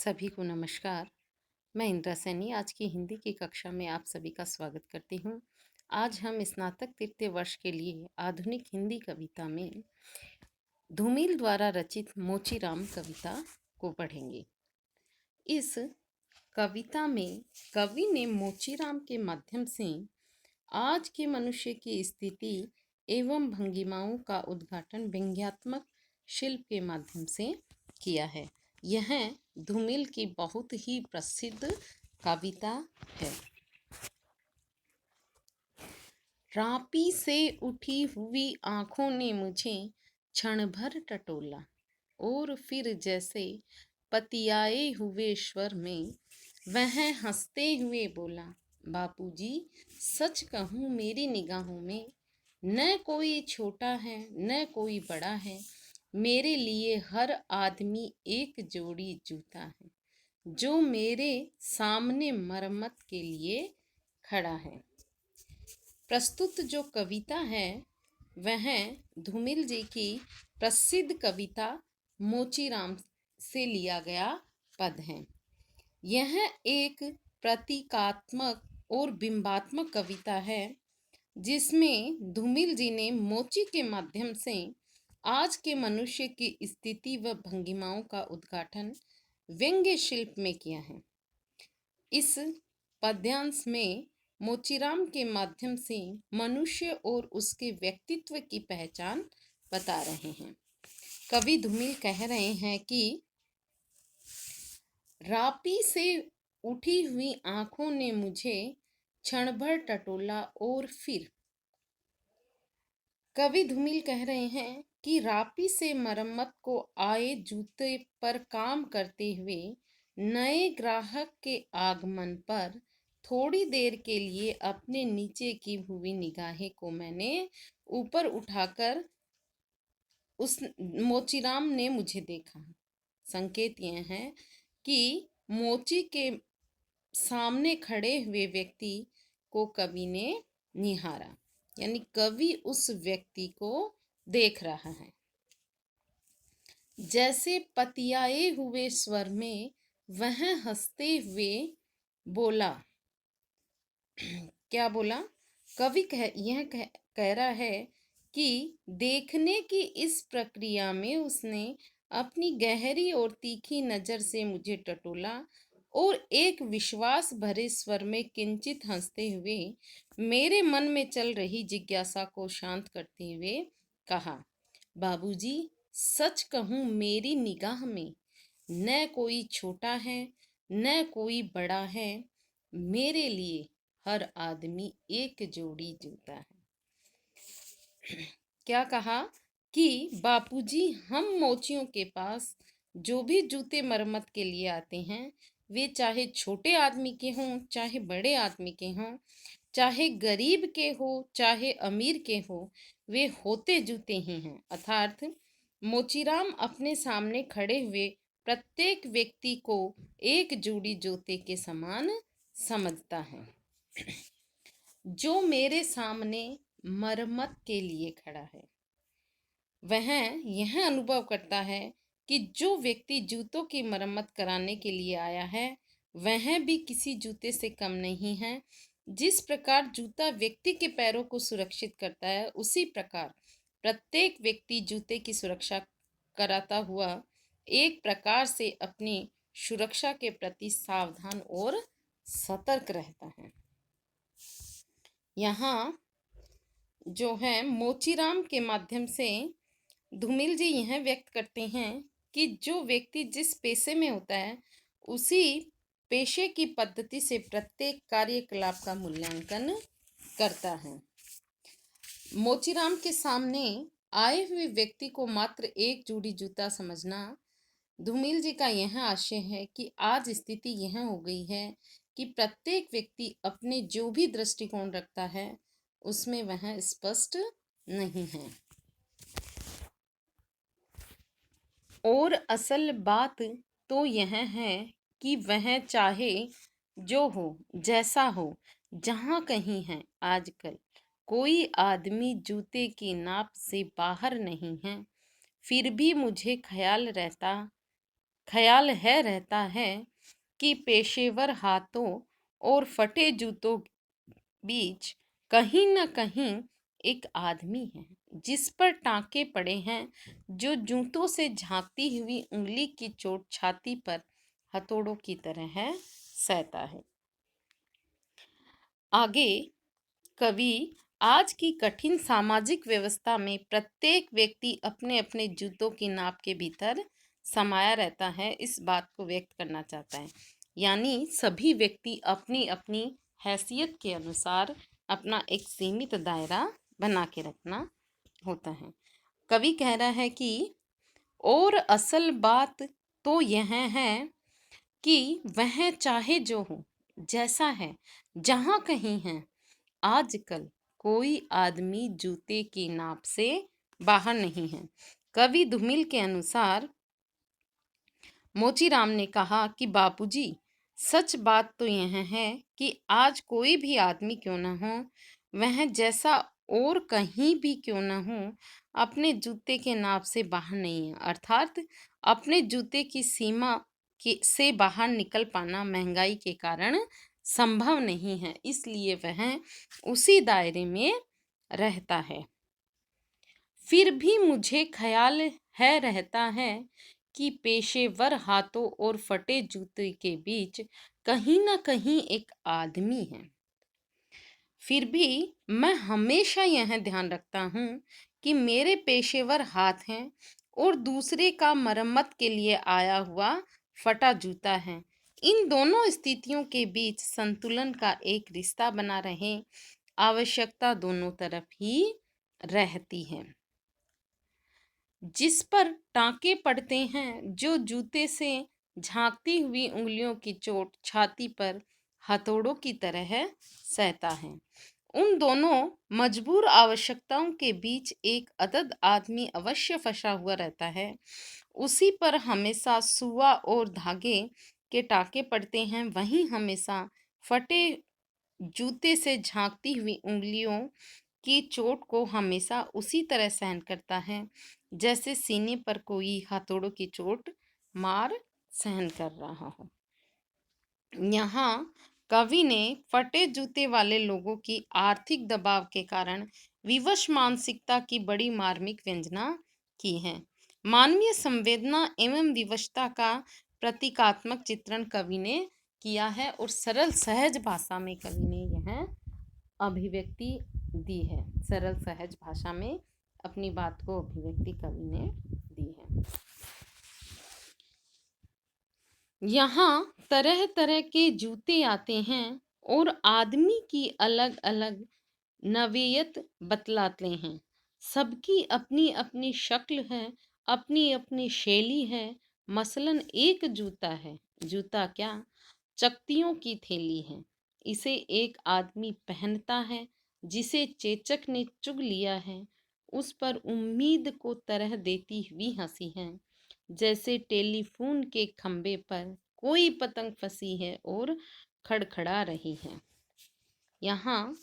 सभी को नमस्कार। मैं इंदिरा सैनी आज की हिंदी की कक्षा में आप सभी का स्वागत करती हूँ। आज हम स्नातक तृतीय वर्ष के लिए आधुनिक हिंदी कविता में धूमिल द्वारा रचित मोचीराम कविता को पढ़ेंगे। इस कविता में कवि ने मोचीराम के माध्यम से आज के मनुष्य की स्थिति एवं भंगिमाओं का उद्घाटन व्यंग्यात्मक शिल्प के माध्यम से किया है। यह धूमिल की बहुत ही प्रसिद्ध कविता है। रापी से उठी हुई आंखों ने मुझे क्षण भर टटोला और फिर जैसे पतियाए हुए स्वर में वह हंसते हुए बोला, बापूजी सच कहूँ मेरी निगाहों में न कोई छोटा है न कोई बड़ा है, मेरे लिए हर आदमी एक जोड़ी जूता है जो मेरे सामने मरम्मत के लिए खड़ा है। प्रस्तुत जो कविता है वह धूमिल जी की प्रसिद्ध कविता मोचीराम से लिया गया पद है। यह एक प्रतीकात्मक और बिंबात्मक कविता है जिसमें धूमिल जी ने मोची के माध्यम से आज के मनुष्य की स्थिति व भंगिमाओं का उद्घाटन व्यंग्य शिल्प में किया है। इस पद्यांश में मोचीराम के माध्यम से मनुष्य और उसके व्यक्तित्व की पहचान बता रहे हैं। कवि धूमिल कह रहे हैं कि रापी से उठी हुई आंखों ने मुझे क्षण भर टटोला और फिर कवि धूमिल कह रहे हैं कि रापी से मरम्मत को आए जूते पर काम करते हुए नए ग्राहक के आगमन पर थोड़ी देर के लिए अपने नीचे की हुई निगाहें को मैंने ऊपर उठाकर उस मोचीराम ने मुझे देखा। संकेत यह है कि मोची के सामने खड़े हुए व्यक्ति को कवि ने निहारा, यानी कवि उस व्यक्ति को देख रहा है। जैसे पतियाए हुए स्वर में वह हंसते हुए बोला। क्या बोला? कवि कह रहा है कि देखने की इस प्रक्रिया में उसने अपनी गहरी और तीखी नजर से मुझे टटोला और एक विश्वास भरे स्वर में किंचित हंसते हुए मेरे मन में चल रही जिज्ञासा को शांत करते हुए कहा, बाबूजी सच कहूँ मेरी निगाह में न कोई छोटा है न कोई बड़ा है, मेरे लिए हर आदमी एक जोड़ी जूता है। क्या कहा कि बापूजी हम मोचियों के पास जो भी जूते मरम्मत के लिए आते हैं वे चाहे छोटे आदमी के हों चाहे बड़े आदमी के हों, चाहे गरीब के हो चाहे अमीर के हो, वे होते जूते ही हैं। अर्थात मोचीराम अपने सामने खड़े हुए प्रत्येक व्यक्ति को एक जोड़ी जूते के समान समझता है जो मेरे सामने मरम्मत के लिए खड़ा है। वह यह अनुभव करता है कि जो व्यक्ति जूतों की मरम्मत कराने के लिए आया है वह भी किसी जूते से कम नहीं है। जिस प्रकार जूता व्यक्ति के पैरों को सुरक्षित करता है उसी प्रकार प्रत्येक व्यक्ति जूते की सुरक्षा कराता हुआ एक प्रकार से अपनी सुरक्षा के प्रति सावधान और सतर्क रहता है। यहाँ जो है मोचीराम के माध्यम से धूमिल जी यह व्यक्त करते हैं कि जो व्यक्ति जिस पेशे में होता है उसी पेशे की पद्धति से प्रत्येक कार्यकलाप का मूल्यांकन करता है। मोचीराम के सामने आए हुए व्यक्ति को मात्र एक जोड़ी जूता समझना धूमिल जी का यह आशय है कि आज स्थिति यह हो गई है कि प्रत्येक व्यक्ति अपने जो भी दृष्टिकोण रखता है उसमें वह स्पष्ट नहीं है। और असल बात तो यह है कि वह चाहे जो हो जैसा हो जहाँ कहीं है, आजकल कोई आदमी जूते की नाप से बाहर नहीं है। फिर भी मुझे ख्याल रहता ख्याल है रहता है कि पेशेवर हाथों और फटे जूतों बीच कहीं न कहीं एक आदमी है जिस पर टाँके पड़े हैं, जो जूतों से झाँकती हुई उँगली की चोट छाती पर हथौड़ों की तरह सहता है। आगे कवि आज की कठिन सामाजिक व्यवस्था में प्रत्येक व्यक्ति अपने अपने जूतों की नाप के भीतर समाया रहता है, इस बात को व्यक्त करना चाहता है। यानी सभी व्यक्ति अपनी अपनी हैसियत के अनुसार अपना एक सीमित दायरा बना के रखना होता है। कवि कह रहा है कि और असल बात तो यह है कि वह चाहे जो हो, जैसा है, जहाँ कहीं है, आजकल कोई आदमी जूते की नाप से बाहर नहीं है। कवि धुमिल के अनुसार मोचीराम ने कहा कि बापूजी, सच बात तो यह है कि आज कोई भी आदमी क्यों न हो, वह जैसा और कहीं भी क्यों न हो, अपने जूते के नाप से बाहर नहीं है। अर्थात अपने जूते की सीमा से बाहर निकल पाना महंगाई के कारण संभव नहीं है, इसलिए वह उसी दायरे में रहता है। फिर भी मुझे ख्याल है रहता है कि पेशेवर हाथों और फटे जूते के बीच कहीं न कहीं एक आदमी है। फिर भी मैं हमेशा यह ध्यान रखता हूँ कि मेरे पेशेवर हाथ हैं और दूसरे का मरम्मत के लिए आया हुआ फटा जूता है। इन दोनों स्थितियों के बीच संतुलन का एक रिश्ता बना रहे, आवश्यकता दोनों तरफ ही रहती है। जिस पर टाँके पड़ते हैं, जो जूते से झाँकती हुई उँगलियों की चोट छाती पर हथौड़ों की तरह सहता है। उन दोनों मजबूर आवश्यकताओं के बीच एक अदद आदमी अवश्य फंसा हुआ रहता है। उसी पर हमेशा सुआ और धागे के टाँके पड़ते हैं, वहीं हमेशा फटे जूते से झाँकती हुई उँगलियों की चोट को हमेशा उसी तरह सहन करता है, जैसे सीने पर कोई हथौड़ों की चोट मार सहन कर रहा हो। यहाँ कवि ने फटे जूते वाले लोगों की आर्थिक दबाव के कारण विवश मानसिकता की बड़ी मार्मिक व्यंजना की है। मानवीय संवेदना एवं विवशता का प्रतीकात्मक चित्रण कवि ने किया है और सरल सहज भाषा में कवि ने यह अभिव्यक्ति दी है। सरल सहज भाषा में अपनी बात को अभिव्यक्ति कवि ने दी है। यहाँ तरह तरह के जूते आते हैं और आदमी की अलग अलग नवीयत बतलाते हैं। सबकी अपनी अपनी शक्ल है, अपनी अपनी शैली है। मसलन एक जूता है, जूता क्या, चकतियों की थैली है। इसे एक आदमी पहनता है जिसे चेचक ने चुग लिया है। उस पर उम्मीद को तरह देती हुई हंसी है, जैसे टेलीफोन के खंबे पर कोई पतंग फंसी है और खड़खड़ा रही है। यहाँ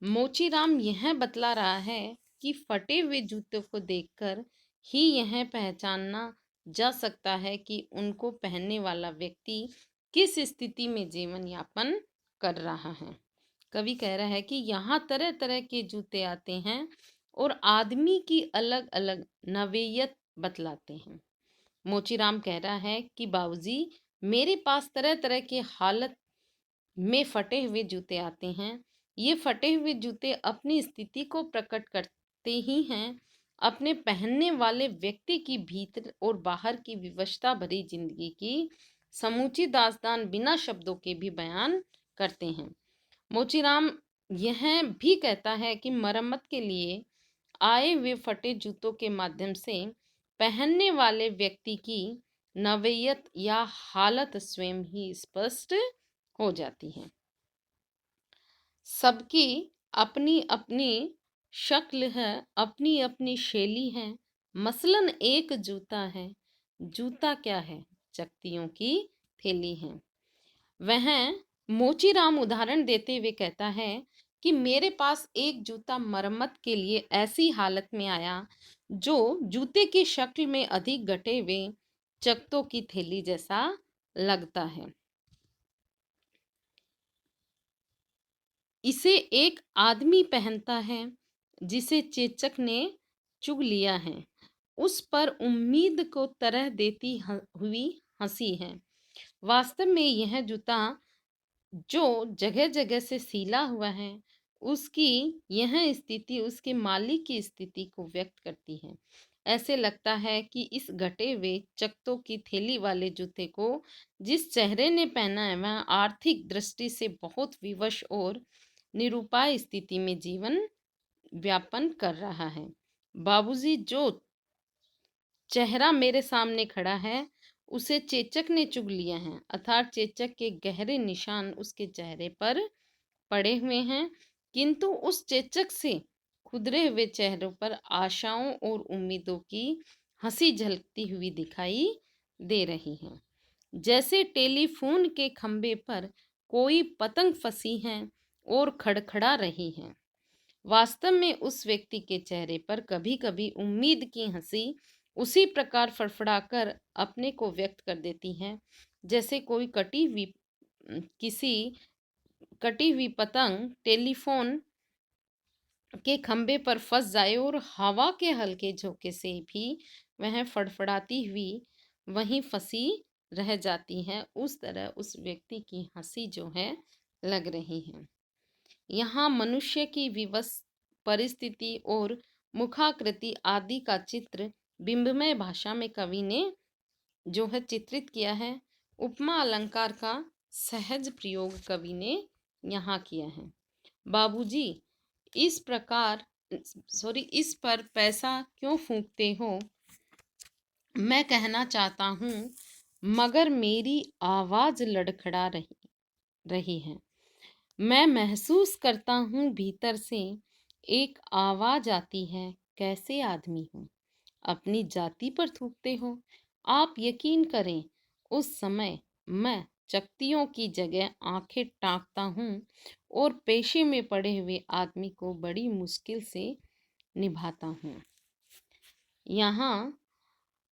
मोचीराम यह बतला रहा है कि फटे हुए जूतों को देखकर ही यह पहचानना जा सकता है कि उनको पहनने वाला व्यक्ति किस स्थिति में जीवन यापन कर रहा है। कवि कह रहा है कि यहाँ तरह तरह के जूते आते हैं और आदमी की अलग अलग नवीयत बतलाते हैं। मोचीराम कह रहा है कि बाबूजी, मेरे पास तरह तरह के हालत में फटे हुए जूते आते हैं। ये फटे हुए जूते अपनी स्थिति को प्रकट करते ही हैं, अपने पहनने वाले व्यक्ति की भीतर और बाहर की विवशता भरी जिंदगी की समूची दास्तान बिना शब्दों के भी बयान करते हैं। मोचीराम यह भी कहता है कि मरम्मत के लिए आए हुए फटे जूतों के माध्यम से पहनने वाले व्यक्ति की नवीयत या हालत स्वयं ही स्पष्ट हो जाती है। सबकी अपनी अपनी शक्ल है, अपनी अपनी शैली है। मसलन एक जूता है, जूता क्या है, चकतियों की थैली है। वह मोचीराम उदाहरण देते हुए कहता है कि मेरे पास एक जूता मरम्मत के लिए ऐसी हालत में आया जो जूते की शक्ल में अधिक घटे हुए चकत्तों की थैली जैसा लगता है। इसे एक आदमी पहनता है जिसे चेचक ने चुग लिया है। उस पर उम्मीद को तरह देती हुई हंसी है। वास्तव में यह जूता जो जगह जगह से सीला हुआ है, उसकी यह स्थिति उसके मालिक की स्थिति को व्यक्त करती है। ऐसे लगता है कि इस घटे हुए चकत्तों की थैली वाले जूते को जिस चेहरे ने पहना है वह आर्थिक दृष्टि से बहुत विवश और निरुपाय स्थिति में जीवन व्यापन कर रहा है। बाबूजी, जो चेहरा मेरे सामने खड़ा है उसे चेचक ने चुग लिया है, अर्थात चेचक के गहरे निशान उसके चेहरे पर पड़े हुए हैं, किंतु उस चेचक से खुदरे हुए चेहरों पर आशाओं और उम्मीदों की हंसी झलकती हुई दिखाई दे रही है। जैसे टेलीफोन के खंबे पर कोई पतंग फंसी है और खड़खड़ा रही है। वास्तव में उस व्यक्ति के चेहरे पर कभी कभी उम्मीद की हंसी उसी प्रकार फड़फड़ाकर अपने को व्यक्त कर देती है, जैसे कोई किसी कटी हुई पतंग टेलीफोन के खंबे पर फंस जाए और हवा के हल्के झोंके से भी वह फड़फड़ाती हुई वहीं फंसी रह जाती है। उस तरह उस व्यक्ति की हंसी जो है लग रही है। यहाँ मनुष्य की विवश परिस्थिति और मुखाकृति आदि का चित्र बिंबमय भाषा में कवि ने जो है चित्रित किया है। उपमा अलंकार का सहज प्रयोग कवि ने यहाँ किया है। बाबूजी, इस प्रकार इस पर पैसा क्यों फूंकते हो? मैं कहना चाहता हूँ, मगर मेरी आवाज लड़खड़ा रही है। मैं महसूस करता हूँ भीतर से एक आवाज आती है, कैसे आदमी हो? अपनी जाति पर थूकते हो। आप यकीन करें, उस समय मैं चकत्तियों की जगह आंखें ताकता हूँ और पेशे में पड़े हुए आदमी को बड़ी मुश्किल से निभाता हूँ। यहाँ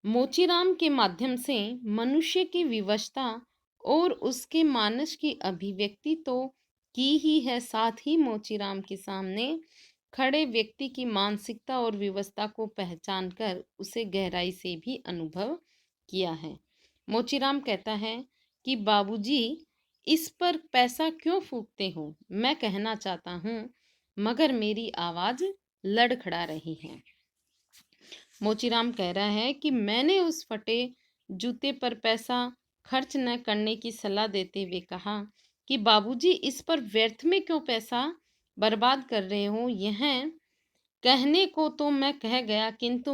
मोचीराम के माध्यम से मनुष्य की विवशता और उसके मानस की अभिव्यक्ति तो की ही है, साथ ही मोचीराम के सामने खड़े व्यक्ति की मानसिकता और विवशता को पहचान कर उसे गहराई से भी अनुभव किया है। मोचीराम कहता है कि बाबूजी, इस पर पैसा क्यों फूकते हो? मैं कहना चाहता हूँ, मगर मेरी आवाज लड़खड़ा रही है। मोचीराम कह रहा है कि मैंने उस फटे जूते पर पैसा खर्च न करने की सलाह देते हुए कहा कि बाबूजी, इस पर व्यर्थ में क्यों पैसा बर्बाद कर रहे हो? यह कहने को तो मैं कह गया, किंतु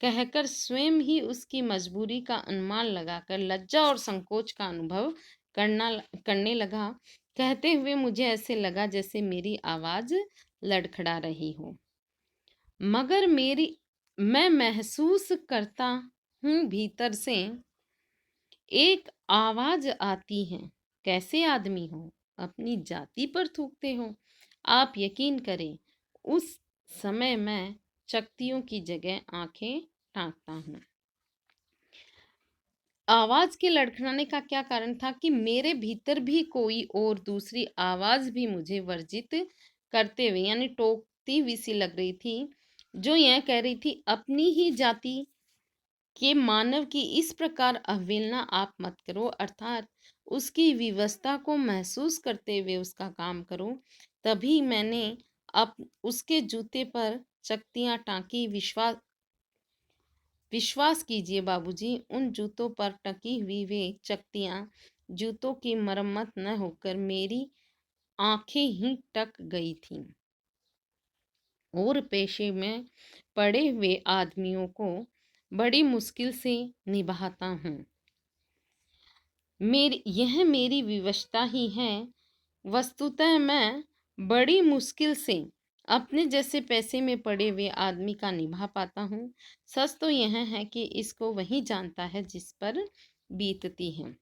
कहकर स्वयं ही उसकी मजबूरी का अनुमान लगाकर लज्जा और संकोच का अनुभव करने लगा। कहते हुए मुझे ऐसे लगा जैसे मेरी आवाज लड़खड़ा रही हो। मगर मैं महसूस करता हूँ भीतर से एक आवाज आती है, कैसे आदमी हो? अपनी जाति पर थूकते हो। आप यकीन करें, उस समय मैं चकत्तियों की जगह आंखें ताकता हूँ। आवाज के लड़खड़ाने का क्या कारण था कि मेरे भीतर भी कोई और दूसरी आवाज भी मुझे वर्जित करते हुए यानी टोकती हुई सी लग रही थी, जो यह कह रही थी, अपनी ही जाति के मानव की इस प्रकार अवहेलना आप मत करो, अर्थात उसकी विवशता को महसूस करते हुए उसका काम करो। तभी मैंने अब उसके जूते पर चकत्तियां टाँकी। विश्वास कीजिए बाबूजी, उन जूतों पर टकी हुई वे चकत्तियां जूतों की मरम्मत न होकर मेरी आंखें ही टक गई थीं और पेशे में पड़े हुए आदमियों को बड़ी मुश्किल से निभाता हूँ। मेरी विवशता ही है। वस्तुतः मैं बड़ी मुश्किल से अपने जैसे पैसे में पड़े हुए आदमी का निभा पाता हूँ। सच तो यह है कि इसको वही जानता है जिस पर बीतती है।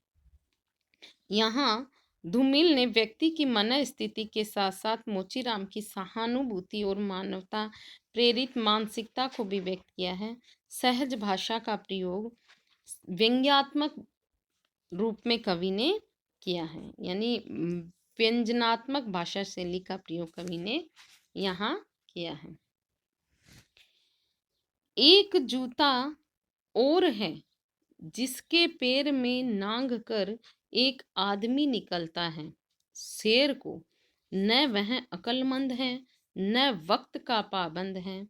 यहाँ धूमिल ने व्यक्ति की मन स्थिति के साथ साथ मोचीराम की सहानुभूति और मानवता प्रेरित मानसिकता को भी व्यक्त किया है। सहज भाषा का प्रयोग व्यंग्यात्मक रूप में कवि ने किया है, यानी व्यंजनात्मक भाषा शैली का प्रयोग कवि ने यहाँ किया है। एक जूता और है जिसके पैर में नांग कर एक आदमी निकलता है। शेर को न वह अक्लमंद है न वक्त का पाबंद है।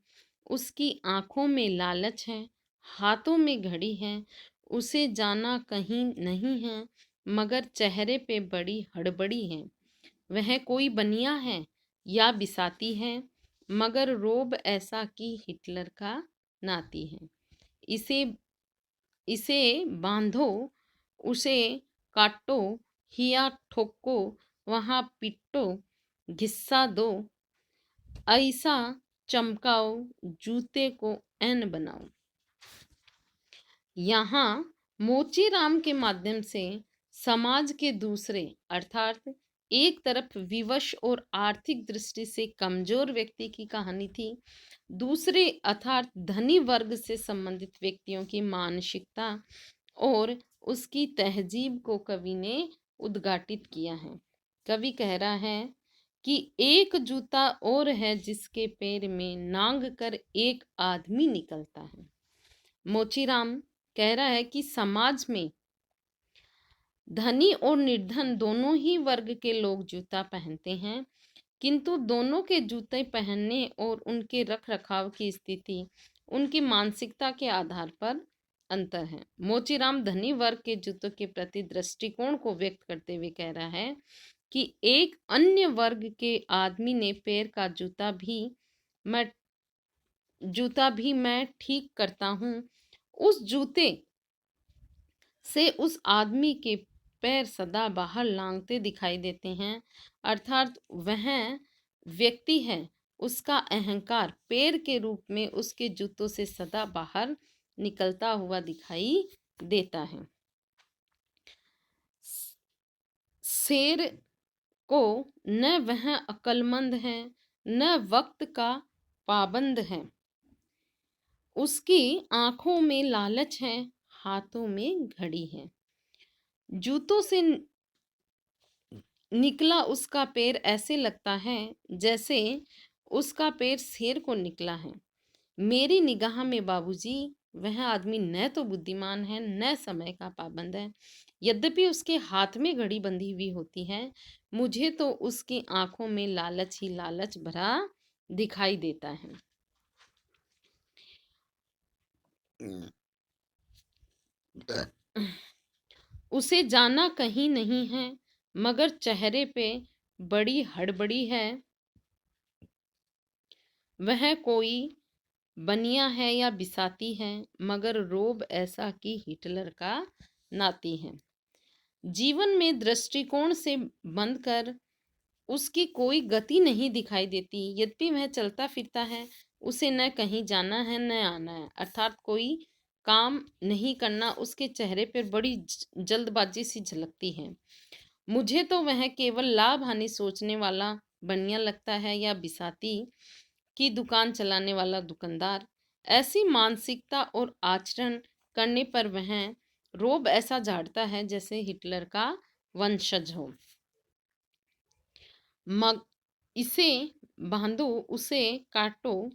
उसकी आंखों में लालच है, हाथों में घड़ी है। उसे जाना कहीं नहीं है मगर चेहरे पे बड़ी हड़बड़ी है। वह कोई बनिया है या बिसाती है मगर रोब ऐसा कि हिटलर का नाती है। इसे इसे बांधो, उसे काटो, हिया ठोको, वहां पिटो, घिस्सा दो, ऐसा चमकाओ, जूते को एन बनाओ। यहाँ मोचीराम के माध्यम से समाज के दूसरे अर्थात एक तरफ विवश और आर्थिक दृष्टि से कमजोर व्यक्ति की कहानी थी, दूसरे अर्थात धनी वर्ग से संबंधित व्यक्तियों की मानसिकता और उसकी तहजीब को कवि ने उद्घाटित किया है। कवि कह रहा है कि एक जूता और है जिसके पैर में नांग कर एक आदमी निकलता है। मोचीराम कह रहा है कि समाज में धनी और निर्धन दोनों ही वर्ग के लोग जूता पहनते हैं, किंतु दोनों के जूते पहनने और उनके रख रखाव की स्थिति उनकी मानसिकता के आधार पर अंतर है। मोचीराम धनी वर्ग के जूतों के प्रति दृष्टिकोण को व्यक्त करते हुए कह रहा है कि एक अन्य वर्ग के आदमी ने पैर का जूता भी मैं ठीक करता हूँ। उस जूते से उस आदमी के पैर सदा बाहर लांघते दिखाई देते हैं, अर्थात वह व्यक्ति है, उसका अहंकार पैर के रूप में उसके जूतों से सदा बाहर निकलता हुआ दिखाई देता है। शेर को न वह अक्लमंद है न वक्त का पाबंद है। उसकी आंखों में लालच है, हाथों में घड़ी है। जूतों से निकला उसका पैर ऐसे लगता है जैसे उसका पैर शेर को निकला है। मेरी निगाह में बाबूजी वह आदमी न तो बुद्धिमान है न समय का पाबंद है। यद्यपि उसके हाथ में घड़ी बंधी हुई होती है, मुझे तो उसकी आंखों में लालच ही लालच भरा दिखाई देता है। उसे जाना कहीं नहीं है मगर चेहरे पे बड़ी हड़बड़ी है। वह कोई बनिया है या बिसाती है मगर रोब ऐसा कि हिटलर का नाती है। जीवन में दृष्टिकोण से बंद कर उसकी कोई गति नहीं दिखाई देती। यद्यपि वह चलता फिरता है, उसे न कहीं जाना है न आना है, अर्थात कोई काम नहीं करना उसके चेहरे पर बड़ी जल्दबाजी सी झलकती है। मुझे तो वह केवल लाभ हानि सोचने वाला बनिया लगता है या बिसाती की दुकान चलाने वाला दुकानदार। ऐसी मानसिकता और आचरण करने पर वह रोब ऐसा झाड़ता है जैसे हिटलर का वंशज हो। मग इसे बांधो, उसे काटो,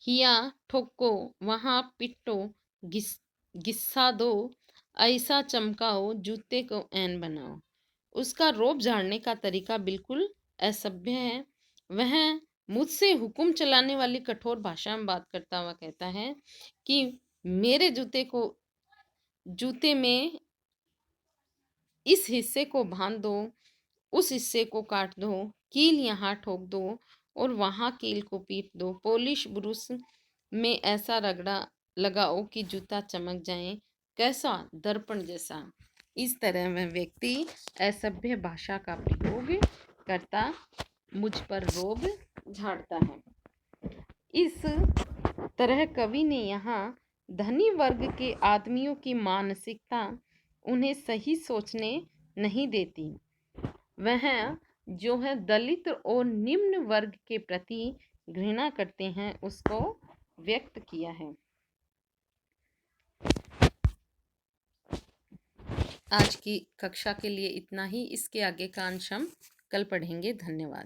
हिया ठोको, वहां पिटो, गिस्सा दो, ऐसा चमकाओ, जूते को ऐन बनाओ। उसका रोब झाड़ने का तरीका बिल्कुल असभ्य है। वह मुझसे हुक्म चलाने वाली कठोर भाषा में बात करता हुआ कहता है कि मेरे जूते में इस हिस्से को बांध दो, उस हिस्से को काट दो, कील यहाँ ठोक दो और वहाँ कील को पीट दो, पॉलिश ब्रूस में ऐसा रगड़ा लगाओ कि जूता चमक जाए, कैसा दर्पण जैसा। इस तरह वह व्यक्ति असभ्य भाषा का प्रयोग करता मुझ पर रोब झाड़ता है। इस तरह कवि ने यहाँ धनी वर्ग के आदमियों की मानसिकता उन्हें सही सोचने नहीं देती। वह जो है दलित और निम्न वर्ग के प्रति घृणा करते हैं उसको व्यक्त किया है। आज की कक्षा के लिए इतना ही। इसके आगे का अंश हम कल पढ़ेंगे। धन्यवाद।